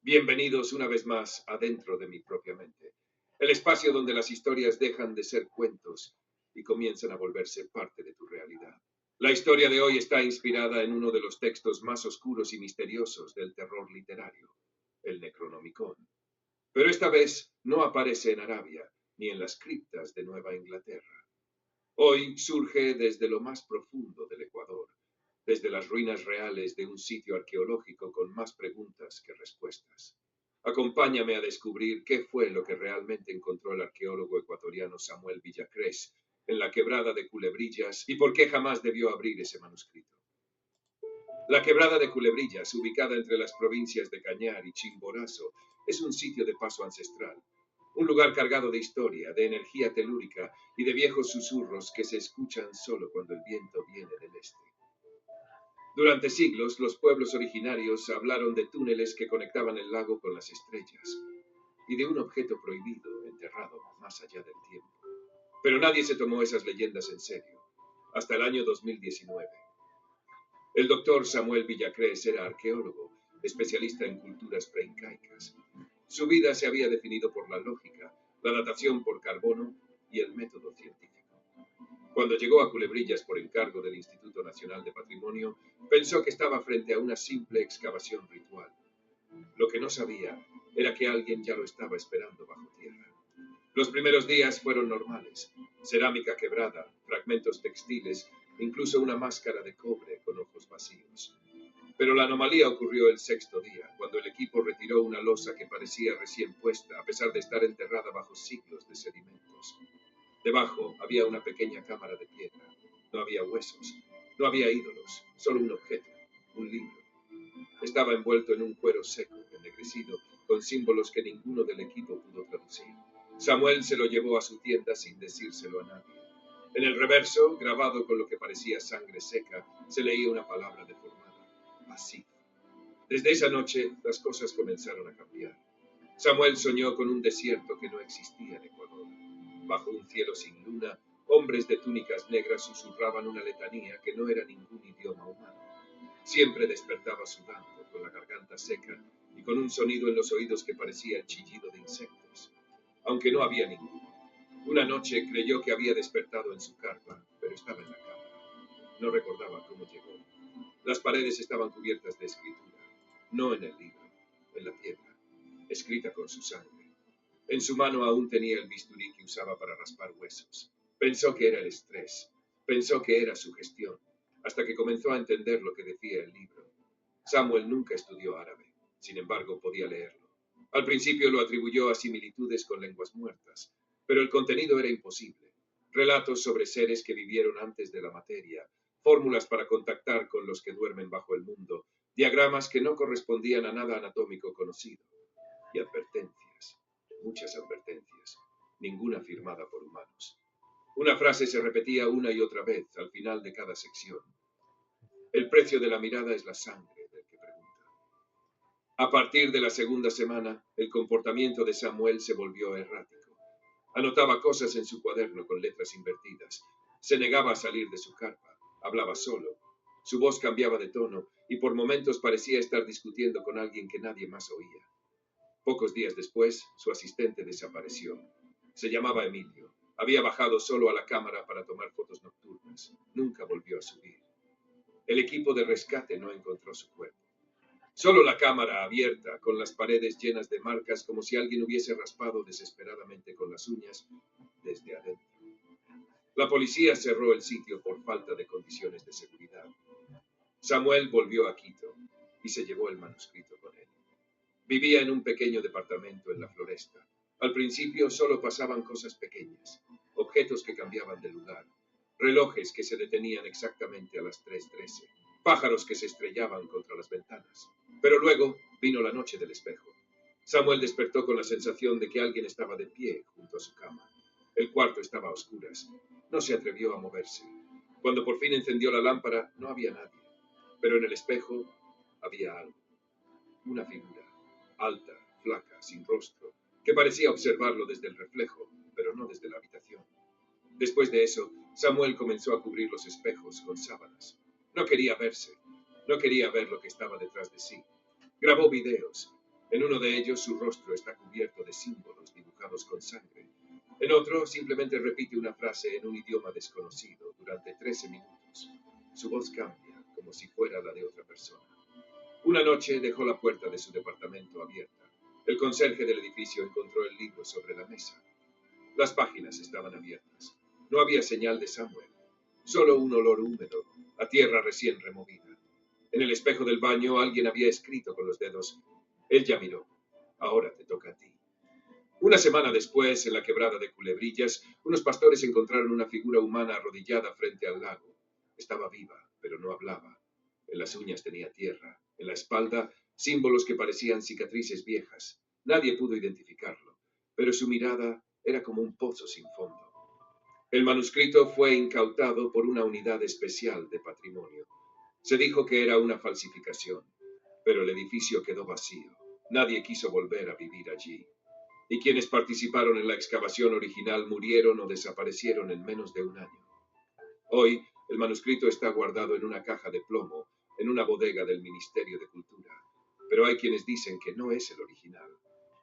Bienvenidos una vez más adentro de mi propia mente, el espacio donde las historias dejan de ser cuentos y comienzan a volverse parte de tu realidad. La historia de hoy está inspirada en uno de los textos más oscuros y misteriosos del terror literario, el Necronomicon. Pero esta vez no aparece en Arabia ni en las criptas de Nueva Inglaterra. Hoy surge desde lo más profundo del Ecuador, desde las ruinas reales de un sitio arqueológico con más preguntas que respuestas. Acompáñame a descubrir qué fue lo que realmente encontró el arqueólogo ecuatoriano Samuel Villacrés en la quebrada de Culebrillas y por qué jamás debió abrir ese manuscrito. La quebrada de Culebrillas, ubicada entre las provincias de Cañar y Chimborazo, es un sitio de paso ancestral, un lugar cargado de historia, de energía telúrica y de viejos susurros que se escuchan solo cuando el viento viene del este. Durante siglos, los pueblos originarios hablaron de túneles que conectaban el lago con las estrellas y de un objeto prohibido enterrado más allá del tiempo. Pero nadie se tomó esas leyendas en serio, hasta el año 2019. El doctor Samuel Villacrés era arqueólogo, especialista en culturas preincaicas. Su vida se había definido por la lógica, la datación por carbono y el método científico. Cuando llegó a Culebrillas por encargo del Instituto Nacional de Patrimonio, pensó que estaba frente a una simple excavación ritual. Lo que no sabía era que alguien ya lo estaba esperando bajo tierra. Los primeros días fueron normales. Cerámica quebrada, fragmentos textiles, incluso una máscara de cobre con ojos vacíos. Pero la anomalía ocurrió el sexto día, cuando el equipo retiró una losa que parecía recién puesta, a pesar de estar enterrada bajo siglos de sedimentos. Debajo había una pequeña cámara de piedra. No había huesos, no había ídolos, solo un objeto, un libro. Estaba envuelto en un cuero seco, ennegrecido, con símbolos que ninguno del equipo pudo traducir. Samuel se lo llevó a su tienda sin decírselo a nadie. En el reverso, grabado con lo que parecía sangre seca, se leía una palabra deformada: así. Desde esa noche, las cosas comenzaron a cambiar. Samuel soñó con un desierto que no existía en Ecuador. Bajo un cielo sin luna, hombres de túnicas negras susurraban una letanía que no era ningún idioma humano. Siempre despertaba sudando, con la garganta seca y con un sonido en los oídos que parecía el chillido de insectos. Aunque no había ninguno. Una noche creyó que había despertado en su carpa, pero estaba en la cama. No recordaba cómo llegó. Las paredes estaban cubiertas de escritura, no en el libro, en la piedra, escrita con su sangre. En su mano aún tenía el bisturí que usaba para raspar huesos. Pensó que era el estrés, pensó que era su gestión, hasta que comenzó a entender lo que decía el libro. Samuel nunca estudió árabe, sin embargo podía leerlo. Al principio lo atribuyó a similitudes con lenguas muertas, pero el contenido era imposible. Relatos sobre seres que vivieron antes de la materia, fórmulas para contactar con los que duermen bajo el mundo, diagramas que no correspondían a nada anatómico conocido, y advertencias, muchas advertencias, ninguna firmada por humanos. Una frase se repetía una y otra vez al final de cada sección. El precio de la mirada es la sangre del que pregunta. A partir de la segunda semana, el comportamiento de Samuel se volvió errático. Anotaba cosas en su cuaderno con letras invertidas. Se negaba a salir de su carpa. Hablaba solo. Su voz cambiaba de tono y por momentos parecía estar discutiendo con alguien que nadie más oía. Pocos días después, su asistente desapareció. Se llamaba Emilio. Había bajado solo a la cámara para tomar fotos nocturnas. Nunca volvió a subir. El equipo de rescate no encontró su cuerpo. Solo la cámara abierta, con las paredes llenas de marcas como si alguien hubiese raspado desesperadamente con las uñas desde adentro. La policía cerró el sitio por falta de condiciones de seguridad. Samuel volvió a Quito y se llevó el manuscrito con él. Vivía en un pequeño departamento en la Floresta. Al principio solo pasaban cosas pequeñas, objetos que cambiaban de lugar, relojes que se detenían exactamente a las 3:13, pájaros que se estrellaban contra las ventanas. Pero luego vino la noche del espejo. Samuel despertó con la sensación de que alguien estaba de pie junto a su cama. El cuarto estaba a oscuras. No se atrevió a moverse. Cuando por fin encendió la lámpara, no había nadie. Pero en el espejo había algo. Una figura, alta, flaca, sin rostro, que parecía observarlo desde el reflejo, pero no desde la habitación. Después de eso, Samuel comenzó a cubrir los espejos con sábanas. No quería verse, no quería ver lo que estaba detrás de sí. Grabó videos, En uno de ellos su rostro está cubierto de símbolos dibujados con sangre. En otro simplemente repite una frase en un idioma desconocido durante 13 minutos. Su voz cambia como si fuera la de otra persona. Una noche dejó la puerta de su departamento abierta. El conserje del edificio encontró el libro sobre la mesa. Las páginas estaban abiertas. No había señal de Samuel, solo un olor húmedo, a tierra recién removida. En el espejo del baño alguien había escrito con los dedos: él ya miró, ahora te toca a ti. Una semana después, en la quebrada de Culebrillas, unos pastores encontraron una figura humana arrodillada frente al lago. Estaba viva, pero no hablaba. En las uñas tenía tierra, en la espalda símbolos que parecían cicatrices viejas. Nadie pudo identificarlo, pero su mirada era como un pozo sin fondo. El manuscrito fue incautado por una unidad especial de patrimonio. Se dijo que era una falsificación, pero el edificio quedó vacío. Nadie quiso volver a vivir allí. Y quienes participaron en la excavación original murieron o desaparecieron en menos de un año. Hoy, el manuscrito está guardado en una caja de plomo, en una bodega del Ministerio de Cultura. Pero hay quienes dicen que no es el original,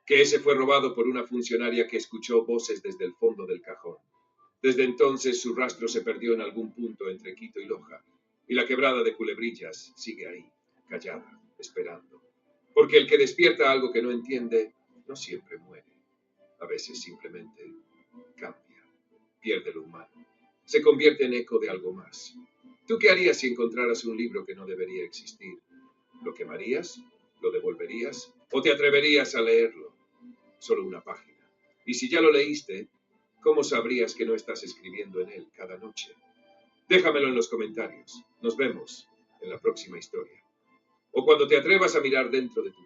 que ese fue robado por una funcionaria que escuchó voces desde el fondo del cajón. Desde entonces su rastro se perdió en algún punto entre Quito y Loja, y la quebrada de Culebrillas sigue ahí, callada, esperando. Porque el que despierta algo que no entiende, no siempre muere. A veces simplemente cambia, pierde lo humano, se convierte en eco de algo más. ¿Tú qué harías si encontraras un libro que no debería existir? ¿Lo quemarías? ¿Lo devolverías? ¿O te atreverías a leerlo? Solo una página. Y si ya lo leíste, ¿cómo sabrías que no estás escribiendo en él cada noche? Déjamelo en los comentarios. Nos vemos en la próxima historia. O cuando te atrevas a mirar dentro de tu